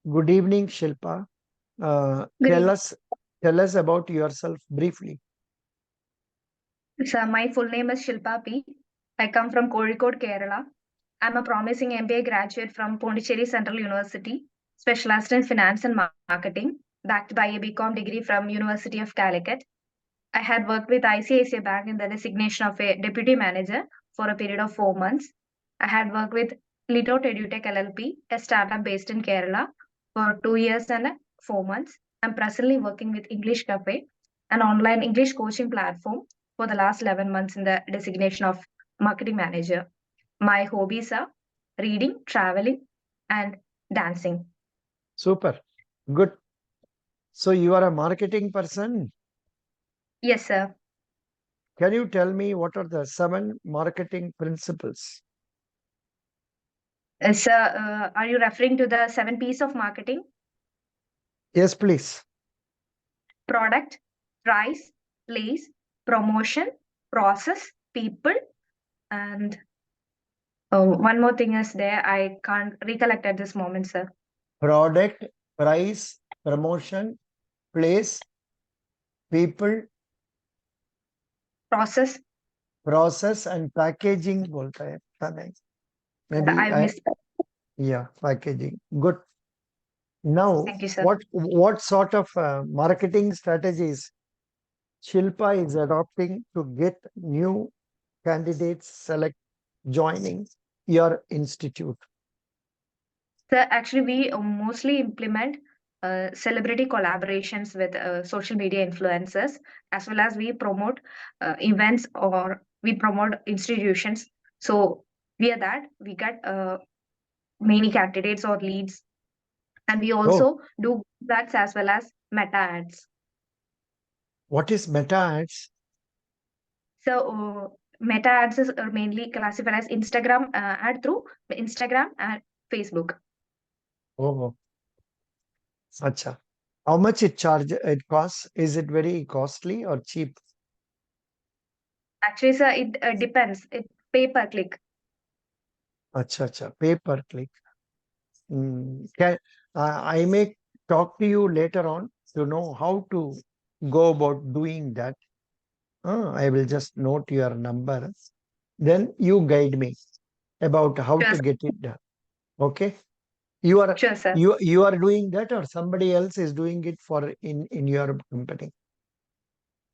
Good evening, Shilpa. Good Tell evening, us about yourself briefly. sir. My full name is Shilpa P. I come from Kozhikode, Kerala. I'm a promising MBA graduate from Pondicherry Central University, specialized in finance and marketing, backed by a BCom degree from University of Calicut. I had worked with ICICI Bank in the designation of a deputy manager for a period of 4 months. I had worked with Lidot Edutech LLP, a startup based in Kerala, for 2 years and 4 months. I'm presently working with English Cafe, an online English coaching platform, for the last 11 months in the designation of marketing manager. My hobbies are reading, traveling, and dancing. Super. Good. So you are a marketing person. Yes, sir. Can you tell me what are the 7 marketing principles? Sir, are you referring to the 7 P's of marketing? Yes, please. Product, price, place, promotion, process, people, and one more thing is there. I can't recollect at this moment, sir. Product, price, promotion, place, people, Process, process and packaging बोलता है पता नहीं. Maybe I missed. yeah, packaging. Good. Now, Thank you, sir. what sort of marketing strategies Shilpa is adopting to get new candidates select joining your institute? Sir, actually, we mostly implement celebrity collaborations with social media influencers, as well as we promote events or we promote institutions. So via that, we get many candidates or leads, and we Oh, also do ads as well as meta ads. what is meta ads? So meta ads is mainly classified as Instagram ad through Instagram and Facebook. Oh, acha. How much it costs? Is it very costly or cheap? Actually, sir, it depends. It pay per click. Acha, pay per click. Can I may talk to you later on to know how to go about doing that. I will just note your number. Then you guide me about how Sure, to sir. get it done. Okay? You are Sure, sir. you are doing that or somebody else is doing it for in your company?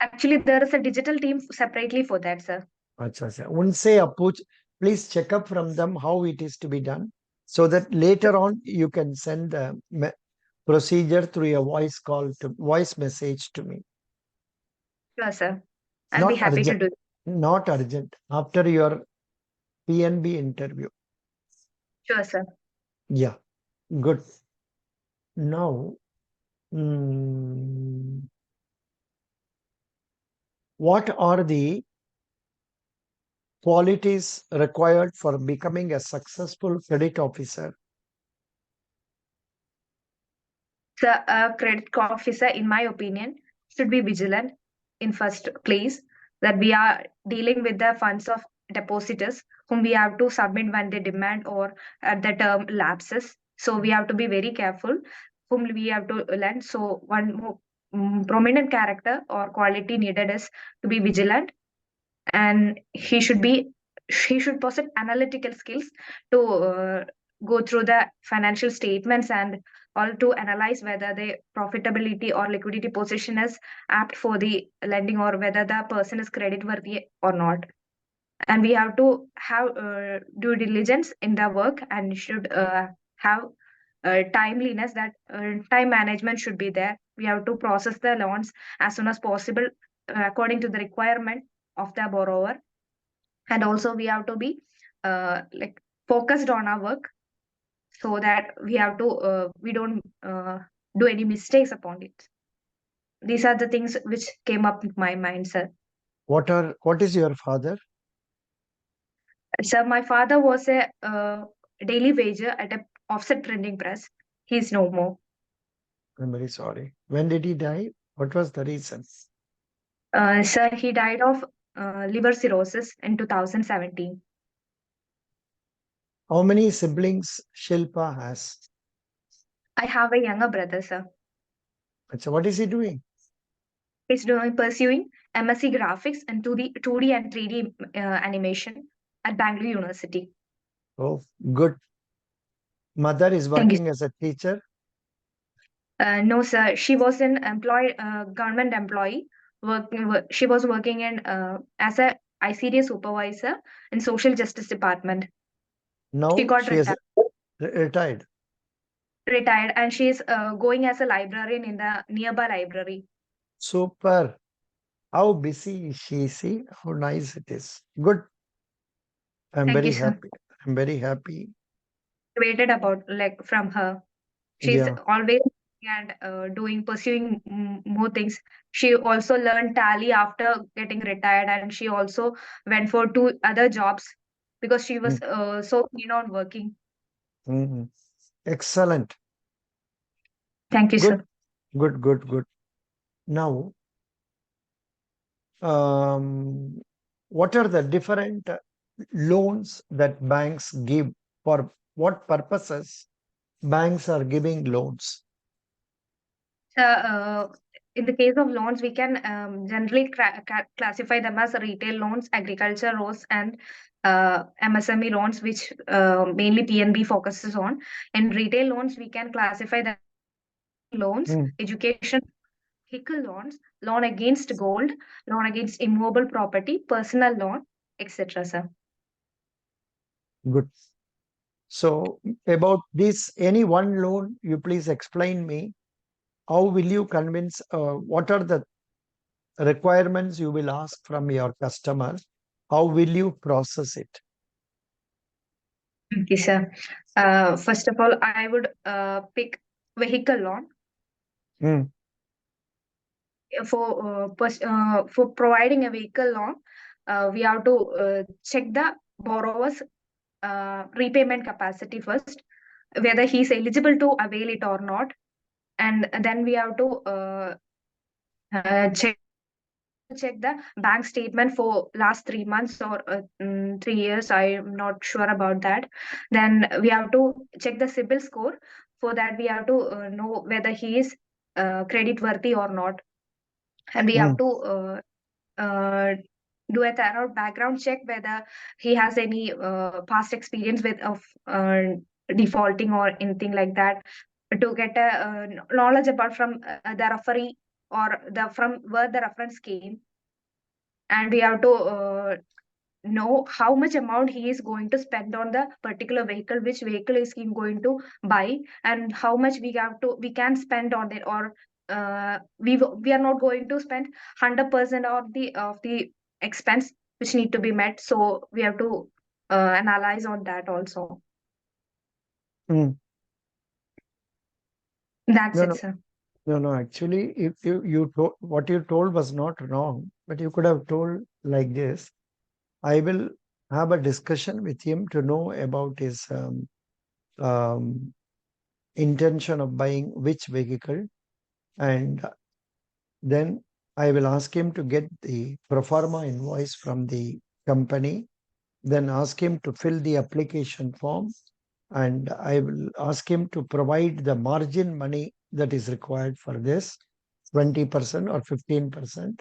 Actually, there is a digital team separately for that, sir. Acha. Unse approach, please check up from them how it is to be done so that later on you can send the procedure through a voice message to me. Sure, sir. I'll be Not happy to urgent. do it. Not urgent. After your PNB interview. Sure, sir. Yeah. Good. Now, mm, what are the qualities required for becoming a successful credit officer? Sir, a credit officer, in my opinion, should be vigilant in first place that we are dealing with the funds of depositors whom we have to submit when they demand or at the term lapses. So we have to be very careful whom we have to lend. So one more prominent character or quality needed is to be vigilant, and he should possess analytical skills to go through the financial statements and all to analyze whether the profitability or liquidity position is apt for the lending or whether the person is credit worthy or not. And we have to have due diligence in the work and should have timeliness, that time management should be there. We have to process the loans as soon as possible according to the requirement of the borrower. And also we have to be like focused on our work so that we don't do any mistakes upon it. These are the things which came up in my mind, sir. What is your father? So my father was a daily wager at a offset printing press. He's no more. I'm very sorry. When did he die? What was the reason? Sir, he died of liver cirrhosis in 2017. How many siblings Shilpa has? I have a younger brother, sir. So what is he doing? He's pursuing MSc Graphics and 2D and 3D animation at Bangalore University. Oh, good. Mother is Thank you. working as a teacher. No, sir. She was an government employee. She was working in as a ICD supervisor in Social Justice Department. She Now got she is retired. retired, and she's going as a librarian in the nearby library. Super. How busy is she? See how nice it is. Good. I'm Thank you, very sir. happy. I'm very happy. Waited about like from her. She's Yeah. always and pursuing more things. She also learned tally after getting retired, and she also went for 2 other jobs because she was Mm, so keen on working. mhm. Excellent. Thank you, Good. sir. Good. Good. Good. Now, um, what are the different loans that banks give? For what purposes banks are giving loans? So, in the case of loans, we can generally classify them as retail loans, agriculture loans, and MSME loans, which mainly PNB focuses on. In retail loans, we can classify them loans, Mm, education, vehicle loans, loan against gold, loan against immovable property, personal loan, etc. Sir. good. So about this, any one loan, you please explain me. How will you convince? What are the requirements you will ask from your customer? How will you process it? Okay, sir. First of all, I would pick vehicle loan Mm, for providing a vehicle loan. We have to check the borrower's repayment capacity first, whether he's eligible to avail it or not, and then we have to check the bank statement for last 3 months or 3 years. I'm not sure about that. Then we have to check the CIBIL score. For that, we have to know whether he is credit worthy or not, and we have mm, to uh, do a thorough background check whether he has any past experience with of defaulting or anything like that, to get a knowledge about from the referee or the from where the reference came. And we have to know how much amount he is going to spend on the particular vehicle, which vehicle is he going to buy, and how much we can spend on it, or we are not going to spend 100% of the expense which need to be met. So we have to analyze on that also. mm. That's No, it, no, sir. no, no. Actually, if you told what you told was not wrong, but you could have told like this. I will have a discussion with him to know about his um, intention of buying which vehicle, and then I will ask him to get the pro forma invoice from the company, then ask him to fill the application form, and I will ask him to provide the margin money that is required for this, 20% or 15%.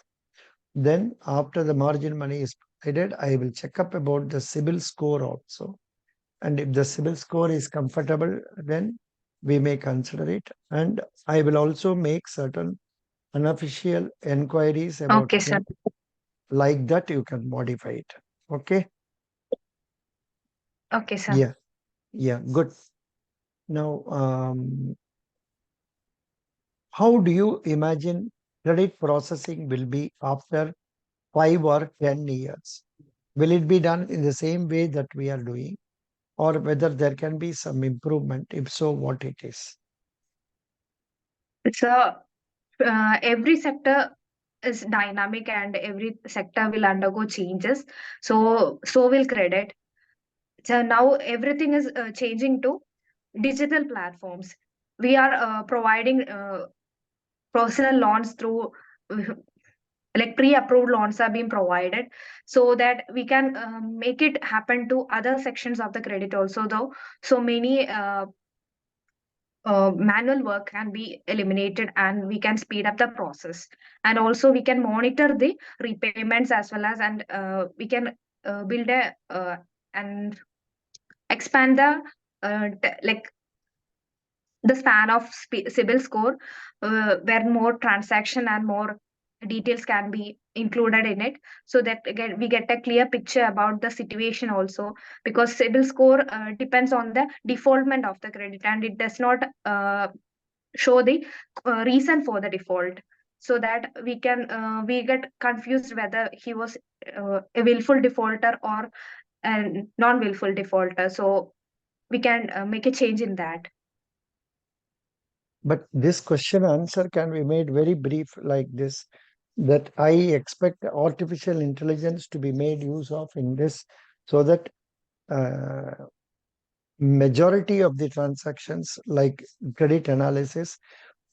Then after the margin money is provided, I will check up about the CIBIL score also. And if the CIBIL score is comfortable, then we may consider it. And I will also make certain unofficial inquiries about Okay, sir. him. Like that, you can modify it. Okay? Okay, sir. Yeah, yeah, good. Now, how do you imagine credit processing will be after 5 or 10 years? Will it be done in the same way that we are doing, or whether there can be some improvement? If so, what it is? So every sector is dynamic, and every sector will undergo changes. So will credit. So now everything is changing to digital platforms. We are providing personal loans through uh, like pre-approved loans are being provided, so that we can make it happen to other sections of the credit also, though. So many manual work can be eliminated and we can speed up the process, and also we can monitor the repayments as well as, and we can build a and expand the like the span of CIBIL score, where more transaction and more details can be included in it, so that again we get a clear picture about the situation also, because CIBIL score depends on the defaultment of the credit, and it does not show the reason for the default, so that we get confused whether he was a willful defaulter or a non-willful defaulter, so we can make a change in that. But this question answer can be made very brief like this, that I expect artificial intelligence to be made use of in this, so that majority of the transactions like credit analysis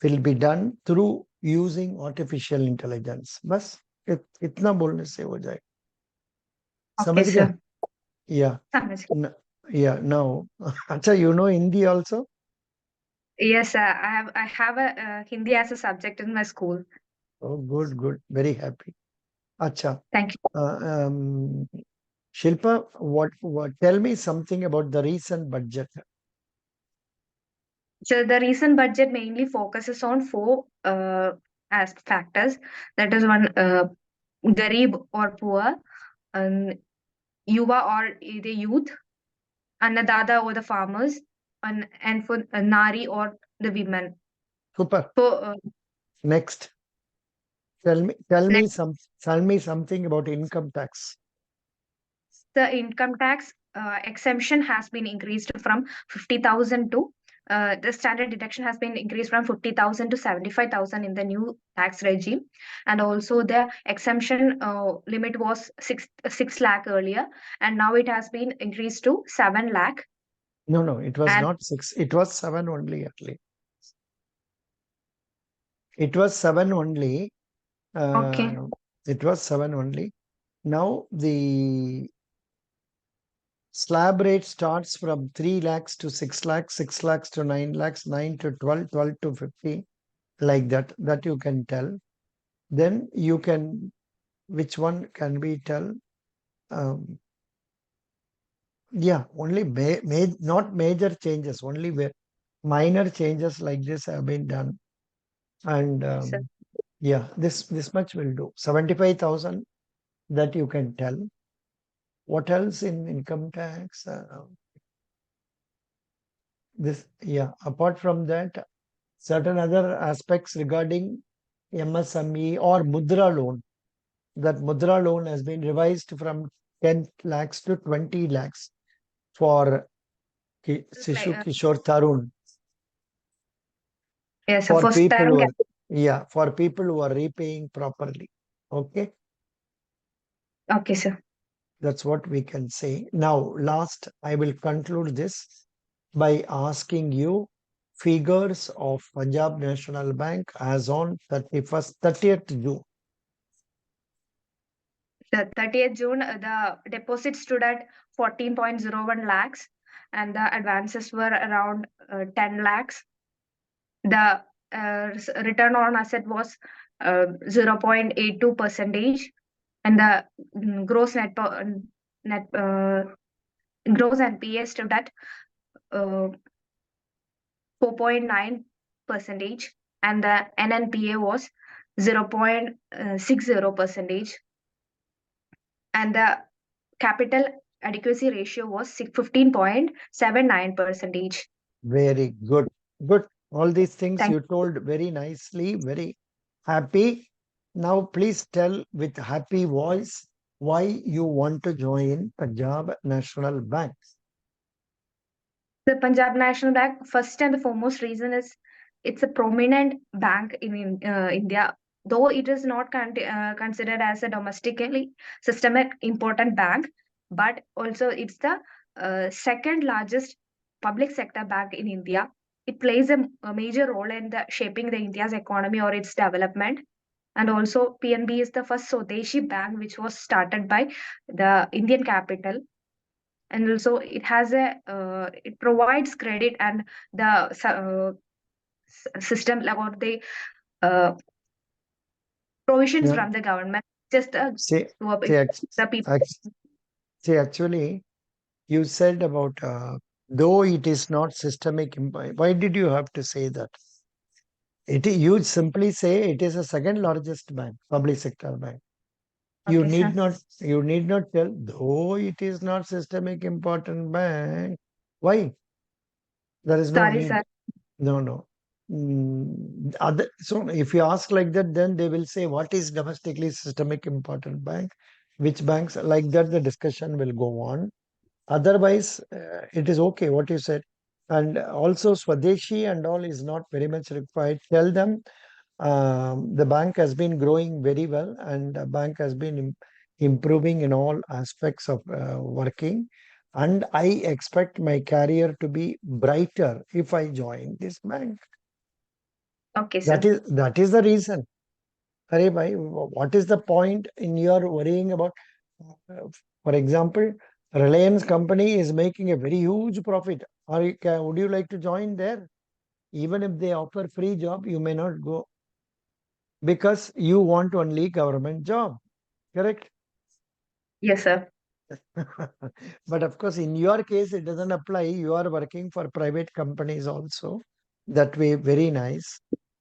will be done through using artificial intelligence. बस इतना बोलने से हो जाए. Okay, समझ गए? sir. Yeah. समझ गई. Yeah. Now, अच्छा, you know Hindi also? Yes, I have a Hindi as a subject in my school. Oh, good, good. Very happy. Acha. Thank you. Shilpa, what? Tell me something about the recent budget. So the recent budget mainly focuses on four as factors. That is one, garib or poor, um, yuva or the youth, annadada or the farmers, and for nari or the women. Super. So Next, tell me next, something about income tax. the income tax exemption has been increased from 50,000 to the standard deduction has been increased from 50,000 to 75,000 in the new tax regime, and also the exemption limit was 6 lakh earlier, and now it has been increased to 7 lakh. No, it was And not 6. It was 7 only, actually. It was 7 only. okay, It was 7 only. Now the slab rate starts from 3 lakhs to 6 lakhs, 6 lakhs to 9 lakhs, 9 to 12, 12 to 50, like that. That you can tell. Then you can, which one can we tell? Yeah, only not major changes, only minor changes like this have been done. And so yeah, this much will do. 75,000, that you can tell. What else in income tax? Apart from that, certain other aspects regarding MSME or Mudra loan. That Mudra loan has been revised from 10 lakhs to 20 lakhs for Sishu Kishore Tarun. yes, For first people time. for people who are repaying properly. Okay, Okay, sir. that's what we can say. Now, last, I will conclude this by asking you figures of Punjab National Bank as on 30th June. The 30th June, the deposit stood at 14.01 lakhs, and the advances were around 10 lakhs. The return on asset was 0.82 percentage, and the gross net gross NPA stood at 4.9 percentage, and the NNPA was 0.60 percentage, and the capital adequacy ratio was 15.79 percentage. Very good. Good. All these things Thank you told very nicely, very happy. Now, please tell with happy voice why you want to join Punjab National Bank. The Punjab National Bank, first and the foremost reason is it's a prominent bank in India, though it is not considered as a domestically systemic important bank, but also it's the second largest public sector bank in India. It plays a major role in the shaping the India's economy or its development. And also, PNB is the first Swadeshi bank which was started by the Indian capital. and also it has a it provides credit and the system like or the uh, provisions Yeah. from the government just Say, say, to act- the people. act- say actually, you said about though it is not systemic. Why did you have to say that? You simply say it is the second largest bank, public sector bank. You Okay, need sir. not. You need not tell. Though it is not systemic important bank. Why? There is no Sorry, need. sir. No, no. So if you ask like that, then they will say, what is domestically systemic important bank? Which banks like that? The discussion will go on. Otherwise, it is okay what you said. And also Swadeshi and all is not very much required. Tell them the bank has been growing very well and the bank has been improving in all aspects of working. And I expect my career to be brighter if I join this bank. Okay, That sir. is the reason. Arey bhai, what is the point in your worrying about? uh, For example, Reliance company is making a very huge profit. Would you like to join there? Even if they offer free job, you may not go because you want only government job. Correct? Yes, sir. But of course, in your case, it doesn't apply. You are working for private companies also. That way, very nice.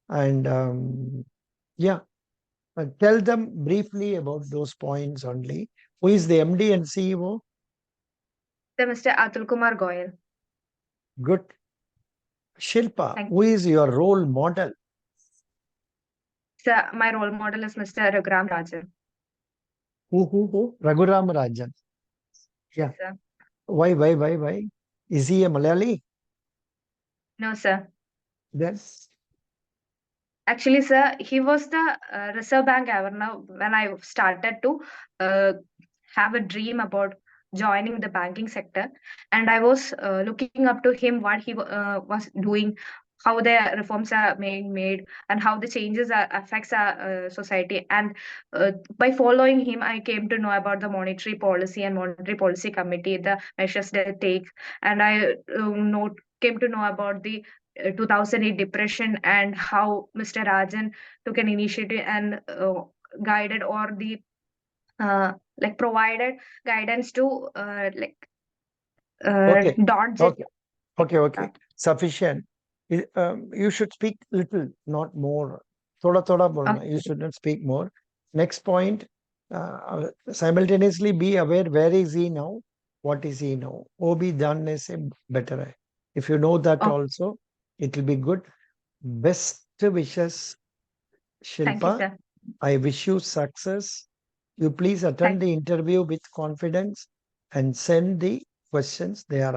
And yeah. Tell them briefly about those points only. Who is the MD and CEO? The Mr. Atul Kumar Goyal. Good. Shilpa, Thank who is your role model? sir. My role model is Mr. Raghuram Rajan. Who? Raghuram Rajan. Yeah. Yes, sir. Why? Is he a Malayali? No, sir. Then, Actually, sir, he was the Reserve Bank governor when I started to uh, have a dream about joining the banking sector, and I was looking up to him what he was doing, how the reforms are being made, and how the changes affects our society. And by following him, I came to know about the monetary policy and monetary policy committee, the measures they take, and I came to know about the 2008 depression and how Mr. Rajan took an initiative and guided or the like provided guidance to okay. dodge it. Okay. Okay. Sufficient. You should speak little, not more. Thoda Okay, bolna. You should not speak more. Next point. Simultaneously be aware where is he now? What is he now? OB done is better. If you know that okay. also, it will be good. Best wishes, Thank you, Shilpa. sir. I wish you success. You please Thank attend the interview with confidence and send the questions they are